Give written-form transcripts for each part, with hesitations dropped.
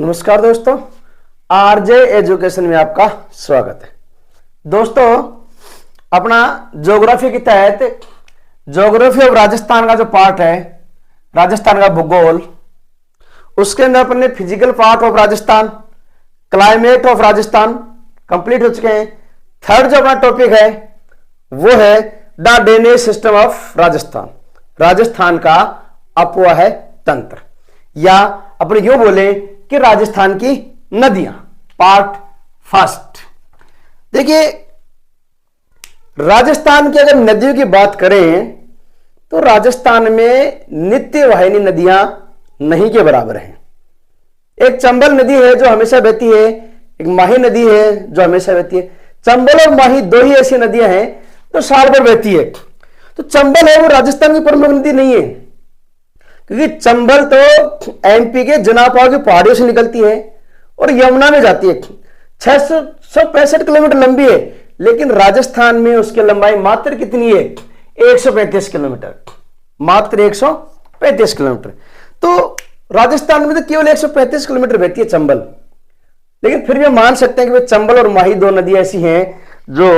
नमस्कार दोस्तों, RJ education में आपका स्वागत है। दोस्तों, अपना ज्योग्राफी के तहत ज्योग्राफी ऑफ राजस्थान का जो पार्ट है, राजस्थान का भूगोल, उसके अंदर अपने physical part of Rajasthan, climate of Rajasthan complete हो चुके हैं। थर्ड जो अपना टॉपिक है वो है the drainage system of Rajasthan, Rajasthan का अपवाह तंत्र, या अपने यूं बोले कि राजस्थान की नदियां, पार्ट फर्स्ट। देखिए, राजस्थान की अगर नदियों की बात करें तो राजस्थान में नित्य वाहिनी नदियां नहीं के बराबर हैं। एक चंबल नदी है जो हमेशा बहती है, एक माही नदी है जो हमेशा बहती है। चंबल और माही दो ही ऐसी नदियां हैं जो साल भर बहती है। तो चंबल है वो राजस्थान की प्रमुख नदी नहीं है, क्योंकि चंबल तो एमपी के जनापाव की पहाड़ियों से निकलती है और यमुना में जाती है। 665 किलोमीटर लंबी है, लेकिन राजस्थान में उसकी लंबाई मात्र कितनी है? 135 किलोमीटर, मात्र 135 किलोमीटर। तो राजस्थान में तो केवल 135 किलोमीटर बहती है चंबल, लेकिन फिर भी हम मान सकते हैं कि चंबल और माही दो नदियां ऐसी हैं जो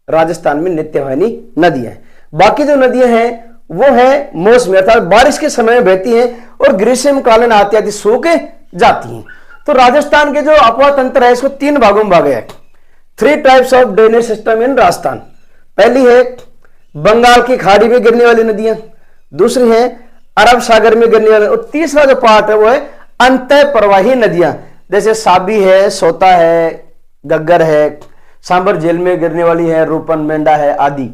राजस्थान में नित्यवाहिनी नदियां हैं। बाकी जो नदियां हैं वो है मौसमी, अर्थात बारिश के समय में बहती हैं और ग्रीष्मकालीन आती आती सूख जाती हैं। तो राजस्थान के जो अपवाह तंत्र है इसको तीन भागों में भागा है। 3 types of drainage system in Rajasthan. पहली है बंगाल की खाड़ी में गिरने वाली नदियां, दूसरी है अरब सागर में गिरने वाली, और तीसरा जो पार्ट है वो है अंतः प्रवाही नदियां, जैसे साबी है, सोता है, गग्गर है, सांबर झील में गिरने वाली है, रूपन मेंढा है आदि।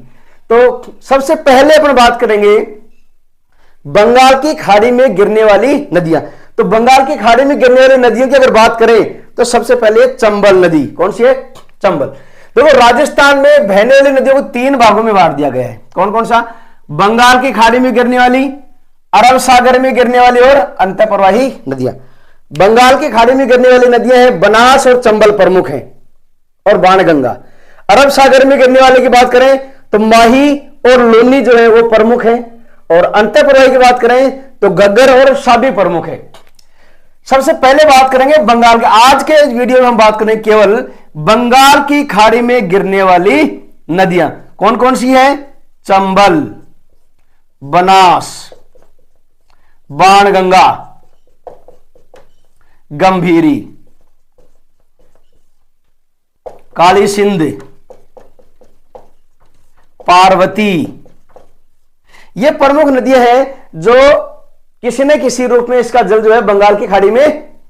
तो सबसे पहले अपन बात करेंगे बंगाल की खाड़ी में गिरने वाली नदियां। तो बंगाल की खाड़ी में गिरने वाली नदियों की अगर बात करें तो सबसे पहले चंबल नदी। कौन सी है? चंबल। देखो, राजस्थान में बहने वाली नदियों को 3 भागों में बांट दिया गया है। कौन कौन सा? बंगाल की खाड़ी में गिरने वाली, अरब सागर में गिरने वाली और अंतः प्रवाही नदियां। बंगाल की खाड़ी में गिरने वाली नदियां हैं बनास और चंबल प्रमुख हैं, और बाणगंगा। अरब सागर में गिरने वाले की बात करें तो माही और लोनी जो है वो प्रमुख है, और अंतः प्रवाही की बात करें तो गग्गर और साबी प्रमुख है। सबसे पहले बात करेंगे बंगाल के। आज के वीडियो में हम बात करेंगे केवल बंगाल की खाड़ी में गिरने वाली नदियां। कौन कौन सी है? चंबल, बनास, बाणगंगा, गंभीरी, काली सिंध, पार्वती। ये प्रमुख नदियां हैं जो किसी न किसी रूप में इसका जल जो है बंगाल की खाड़ी में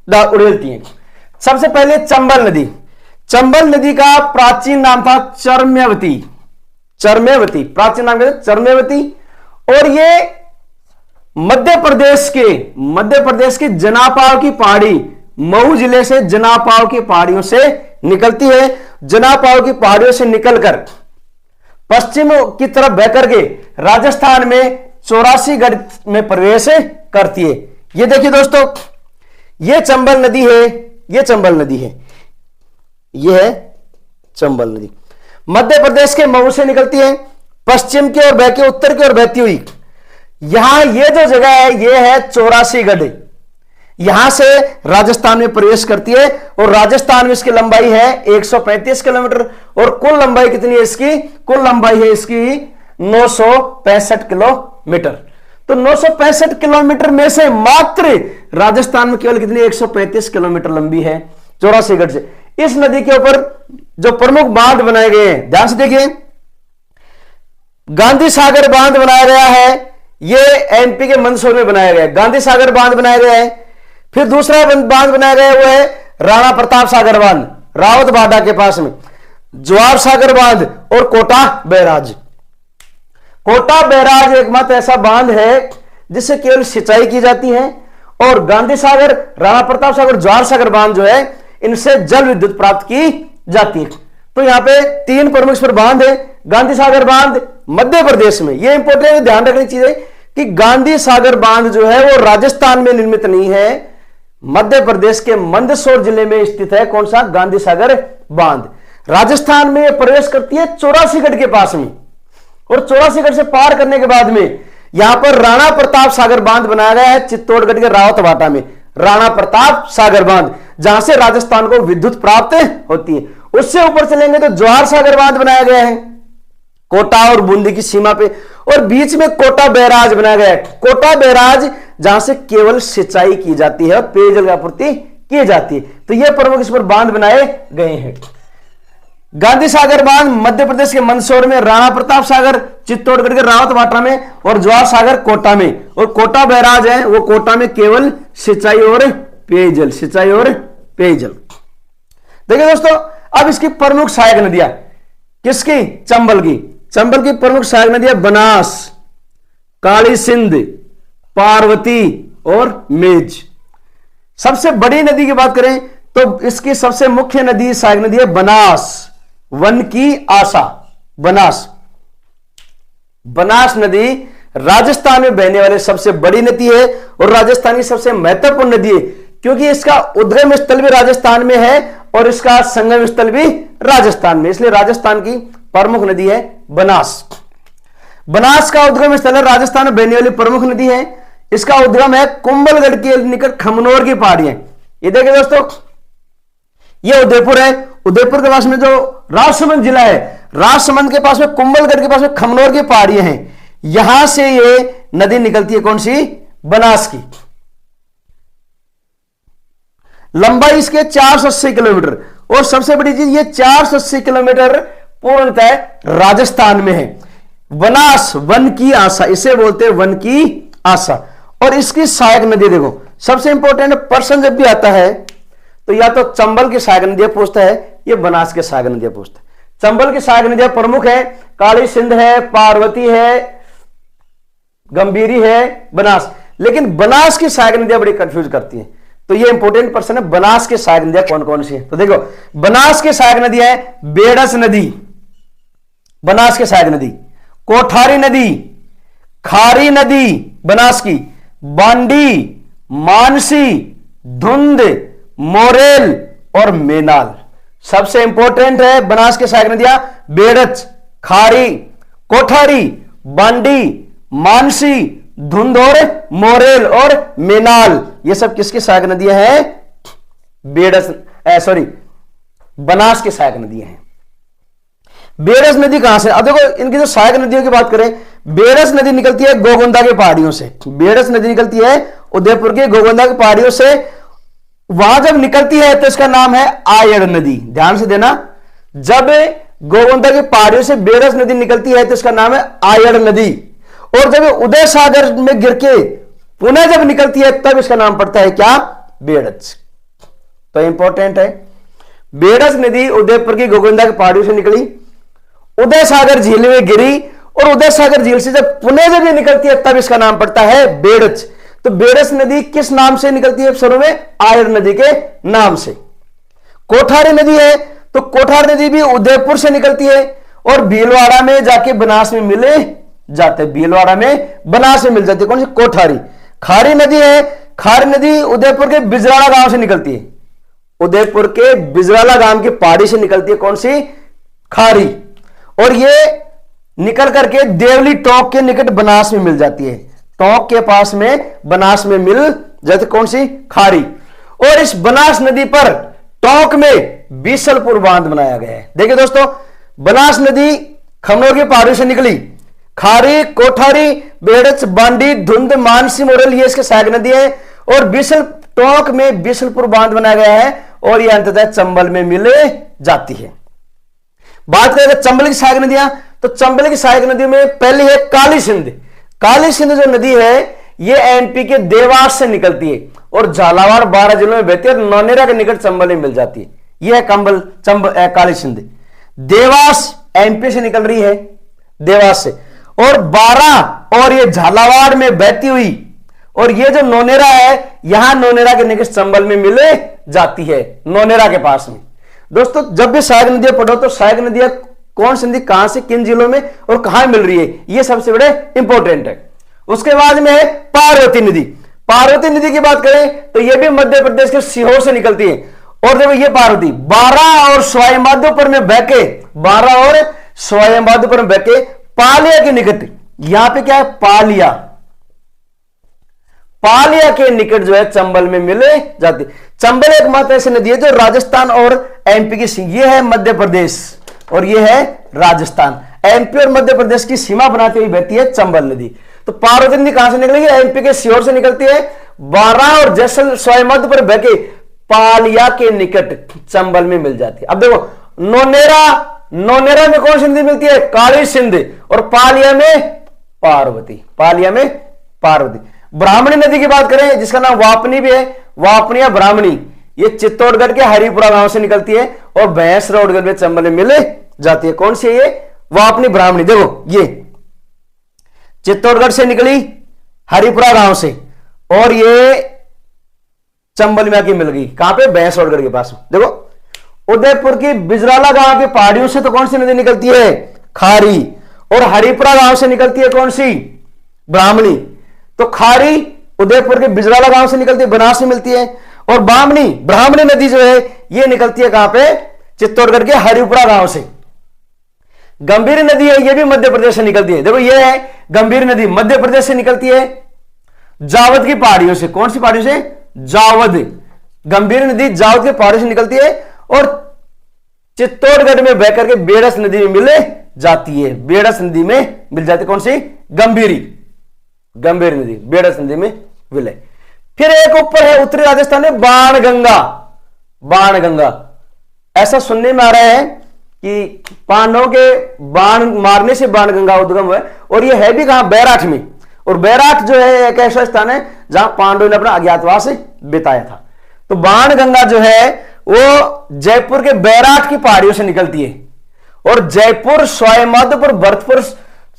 उड़ेलती हैं। सबसे पहले चंबल नदी। चंबल नदी का प्राचीन नाम था चरम्यवती। चरम्यवती प्राचीन नाम क्या था? चरम्यवती। और ये मध्य प्रदेश के जनापाव की पहाड़ी, मऊ जिले से जनापाव की पहाड़ियों से निकलती है। जनापाव की पहाड़ियों से निकलकर पश्चिम की तरफ बहकर के राजस्थान में 84गढ़ में प्रवेश करती है। ये देखिए दोस्तों, ये चंबल नदी है, ये चंबल नदी है, ये है चंबल नदी। मध्य प्रदेश के मऊ से निकलती है, पश्चिम की ओर बह के उत्तर की ओर बहती हुई यहां ये जो जगह है ये है 84गढ़, यहां से राजस्थान में प्रवेश करती है। और राजस्थान में इसकी लंबाई है 135 किलोमीटर, और कुल लंबाई कितनी है इसकी? कुल लंबाई है इसकी 965 किलोमीटर। तो 965 किलोमीटर में से मात्र राजस्थान में केवल कितनी? 135 किलोमीटर लंबी है 84गढ़ से। इस नदी के ऊपर जो प्रमुख बांध बनाए गए हैं, ध्यान से देखिए, गांधी सागर बांध बनाया गया है, ये एमपी के मंदसौर में बनाया गया है, गांधी सागर बांध बनाया गया है। फिर दूसरा बांध बनाया गया वो है राणा प्रताप सागर बांध, रावत बाडा के पास में, ज्वार सागर बांध और कोटा बैराज। कोटा बैराज एकमात्र ऐसा बांध है जिससे केवल सिंचाई की जाती है, और गांधी सागर, राणा प्रताप सागर, ज्वार सागर बांध जो है इनसे जल विद्युत प्राप्त की जाती है। तो यहां पे 3 प्रमुख पर बांध है। गांधी सागर बांध मध्य प्रदेश में, यह इंपॉर्टेंट ध्यान रखने की चीज है कि गांधी सागर बांध जो है वो राजस्थान में निर्मित नहीं है, मध्य प्रदेश के मंदसौर जिले में स्थित है। कौन सा? गांधी सागर बांध। राजस्थान में यह प्रवेश करती है 84गढ़ के पास में, और 84गढ़ से पार करने के बाद में यहां पर राणा प्रताप सागर बांध बनाया गया है चित्तौड़गढ़ के रावतबाटा में। राणा प्रताप सागर बांध, जहां से राजस्थान को विद्युत प्राप्त होती है। उससे ऊपर चलेंगे तो जवाहर सागर बांध बनाया गया है कोटा और बूंदी की सीमा पे, और बीच में कोटा बैराज बनाया गया है। कोटा बैराज जहां से केवल सिंचाई की जाती है, पेयजल की आपूर्ति की जाती है। तो यह प्रमुख इस पर बांध बनाए गए हैं। गांधी सागर बांध मध्य प्रदेश के मंदसौर में, राणा प्रताप सागर चित्तौड़गढ़ के रावत भाटा में, और जवाहर सागर कोटा में। और कोटा बैराज है वो कोटा में केवल सिंचाई और पेयजल, सिंचाई और पेयजल। देखिए दोस्तों, अब इसकी प्रमुख सहायक नदियां किसकी? चंबल की। चंबल की प्रमुख सहायक नदियां बनास, काली सिंध, पार्वती और मेज। सबसे बड़ी नदी की बात करें तो इसकी सबसे मुख्य नदी, सहायक नदी है बनास, वन की आशा। बनास, बनास नदी राजस्थान में बहने वाली सबसे बड़ी नदी है और राजस्थान की सबसे महत्वपूर्ण नदी है, क्योंकि इसका उद्गम स्थल भी राजस्थान में है और इसका संगम स्थल भी राजस्थान में, इसलिए राजस्थान की प्रमुख नदी है बनास। बनास का उद्गम स्थल है राजस्थान में बहने वाली प्रमुख नदी है। इसका उद्गम है कुंभलगढ़ के निकट खमनोर की पहाड़ियां। ये देखिए दोस्तों, ये उदयपुर है, उदयपुर के पास में जो राजसमंद जिला है, राजसमंद के पास में कुंभलगढ़ के पास में खमनोर की पहाड़ियां हैं, यहां से ये नदी निकलती है। कौन सी? बनास की। लंबाई इसके 480 किलोमीटर, और सबसे बड़ी चीज ये 480 किलोमीटर पूर्णतः राजस्थान में है। बनास, वन की आशा, इसे बोलते हैं वन की आशा। और इसकी सहायक नदी देखो, सबसे इंपॉर्टेंट पर्सन जब भी आता है तो या तो चंबल की सहायक नदियां पूछता है, ये बनास के सहायक नदियां पूछता है। चंबल की सहायक नदियां प्रमुख है, काली सिंध है, पार्वती है, गंभीरी है, बनास। लेकिन बनास की सहायक नदियां बड़ी कंफ्यूज करती हैं, तो ये इंपॉर्टेंट पर्सन है। बनास की सहायक नदियां कौन कौन सी है? तो देखो, बनास की सहायक नदियां है बेड़स नदी, बनास की सहायक नदी, कोठारी नदी, खारी नदी बनास की, बांडी, मानसी, धुंध, मोरेल और मेनाल। सबसे इंपॉर्टेंट है बनास के सहायक नदियां बेड़च, खारी, कोठारी, बांडी, मानसी, धुंध और मोरेल और मेनाल। ये सब किसकी सहायक नदियां हैं? बेड़स, सॉरी, बनास की सहायक नदियां हैं। बेड़स नदी कहां से? अब देखो, इनकी जो सहायक नदियों की बात करें, बेड़स नदी निकलती है गोगोंदा के पहाड़ियों से। बेड़स नदी निकलती है उदयपुर के गोगोंदा के पहाड़ियों से। वहां जब निकलती है तो इसका नाम है आयड़ नदी। ध्यान से देना, जब गोगोंदा के पहाड़ियों से बेड़स नदी निकलती है तो इसका नाम है आयड़ नदी। और जब उदय सागर में गिर के पुनः जब निकलती है तब इसका नाम पड़ता है क्या? बेड़च। तो इंपॉर्टेंट है, बेड़स नदी उदयपुर की गोगोंदा के पहाड़ियों से निकली, उदय सागर झील में गिरी, और उदय सागर झील से जब पुणे जब ये निकलती है तब इसका नाम पड़ता है बेड़च। तो बेड़स नदी किस नाम से निकलती है शुरू में? आयड़ नदी के नाम से। कोठारी नदी है तो कोठारी नदी भी उदयपुर से निकलती है और भीलवाड़ा में जाके बनास में मिले जाते, भीलवाड़ा में बनास में मिल जाती है। कौन सी? कोठारी। खारी नदी है, खारी नदी उदयपुर के बिजराड़ा गांव से निकलती है, उदयपुर के बिजराला गांव की पहाड़ी से निकलती है। कौन सी? खारी। और ये निकल करके देवली टोंक के निकट बनास में मिल जाती है, टोंक के पास में बनास में मिल जाती। कौन सी? खारी। और इस बनास नदी पर टोंक में बीसलपुर बांध बनाया गया है। देखिए दोस्तों, बनास नदी खमनोर की पहाड़ी से निकली, खारी, कोठारी, बेड़च, बांडी, धुंध, मानसी, मोरल, ये इसके सहायक नदी है। और बीसल टोंक में बीसलपुर बांध बनाया गया है और यह अंततः चंबल में मिले जाती है। बात करें चंबल की सहायक नदियां, तो चंबल की सहायक नदियों में पहली है काली सिंध। काली सिंध जो नदी है ये एमपी के देवास से निकलती है और झालावाड़ 12 जिलों में बहती है और नौनेरा के निकट चंबल में मिल जाती है। यह है काली सिंध। देवास एमपी से निकल रही है, देवास से, और 12 और ये झालावाड़ में बहती हुई, और ये जो नौनेरा है यहां नौनेरा के निकट चंबल में मिले जाती है, नौनेरा के पास में। दोस्तों, जब भी सहायक नदियां पढ़ो तो सहायक नदियां कौन सी नदी कहां से किन जिलों में और कहां मिल रही है, यह सबसे बड़े इंपॉर्टेंट है। उसके बाद में है पार्वती नदी। पार्वती नदी की बात करें तो यह भी मध्य प्रदेश के सीहोर से निकलती है। और देखो ये पार्वती 12 और सवाई माधोपुर में बहके, 12 और सवाई माधोपुर में बहके पालिया के निकट, यहां पे क्या है? पालिया। पालिया के निकट जो है चंबल में मिल जाती है। चंबल एकमात्र ऐसी नदी है जो राजस्थान और एमपी की, ये है मध्य प्रदेश और ये है राजस्थान, एमपी और मध्य प्रदेश की सीमा बनाती हुई बहती है चंबल नदी। तो पार्वती नदी कहां से निकलेगी? एमपी के सीहोर से निकलती है, बारां और जैसलमेर मध्य पर बहके पालिया के निकट चंबल में मिल जाती है। अब देखो नोनेरा में कौन सी नदी मिलती है? काली सिंध, और पालिया में पार्वती, पालिया में पार्वती। ब्राह्मणी नदी की बात करें जिसका नाम वापनी भी है, वापनी या ब्राह्मणी, ये चित्तौड़गढ़ के हरिपुरा गांव से निकलती है और भैंस रोडगढ़ में चंबल में मिल जाती है। कौन सी है ये? वापनी ब्राह्मणी। देखो ये चित्तौड़गढ़ से निकली हरिपुरा गांव से और ये चंबल में आके मिल गई, कहां पे? भैंस रोडगढ़ के पास। देखो उदयपुर की बिजराला गांव की पहाड़ियों से तो कौन सी नदी निकलती है? खारी, और हरिपुरा गांव से निकलती है कौन सी? ब्राह्मणी। तो खारी उदयपुर के बिजराला गांव से निकलती है, बनास से मिलती है, और ब्राह्मणी नदी जो है ये निकलती है कहां पे? चित्तौड़गढ़ के हरिपुरा गांव से। गंभीर नदी है, ये भी मध्य प्रदेश से निकलती है। देखो ये है गंभीर नदी, मध्य प्रदेश से निकलती है जावद की पहाड़ियों से। कौन सी पहाड़ियों से? जावद। गंभीर नदी जावद की पहाड़ियों से निकलती है और चित्तौड़गढ़ में बहकर के बेड़स नदी में मिल जाती है, बेड़स नदी में मिल जाती है। कौन सी? गंभीर नदी बेड़स नदी में विलय। फिर एक ऊपर है उत्तरी राजस्थान में बाणगंगा। ऐसा सुनने में आ रहा है कि पांडवों के बाण मारने से बाणगंगा उद्गम हुआ, और यह है भी कहां? बैराठ में। और बैराठ जो है एक ऐसा स्थान है जहां पांडवों ने अपना अज्ञातवास बिताया था। तो बाणगंगा जो है वो जयपुर के बैराठ की पहाड़ियों से निकलती है और जयपुर, सवाईमाधोपुर, भरतपुर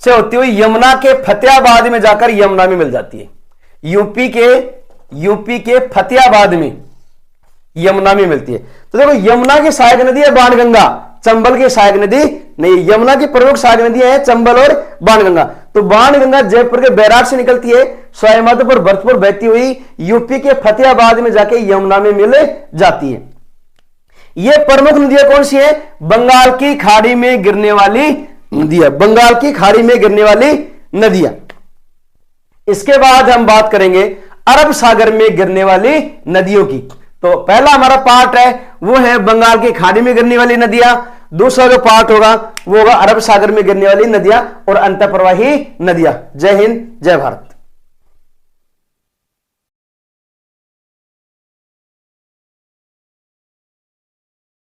से होती हुई यमुना के फतेहाबाद में जाकर यमुना में मिल जाती है। यूपी के फतेहाबाद में यमुना में मिलती है। तो देखो यमुना की सहायक नदी है बाणगंगा, चंबल की सहायक नदी नहीं। यमुना की प्रमुख सहायक नदी है चंबल और बाणगंगा। तो बाणगंगा जयपुर के बैराठ से निकलती है, सवाईमाधोपुर, भरतपुर बहती हुई यूपी के फतेहाबाद में जाके यमुना में मिल जाती है। ये प्रमुख नदियां कौन सी है? बंगाल की खाड़ी में गिरने वाली नदियां, बंगाल की खाड़ी में गिरने वाली नदियां। इसके बाद हम बात करेंगे अरब सागर में गिरने वाली नदियों की। तो पहला हमारा पार्ट है वो है बंगाल की खाड़ी में गिरने वाली नदियां, दूसरा जो पार्ट होगा वो होगा अरब सागर में गिरने वाली नदियां और अंतःप्रवाही नदियां। जय हिंद, जय भारत।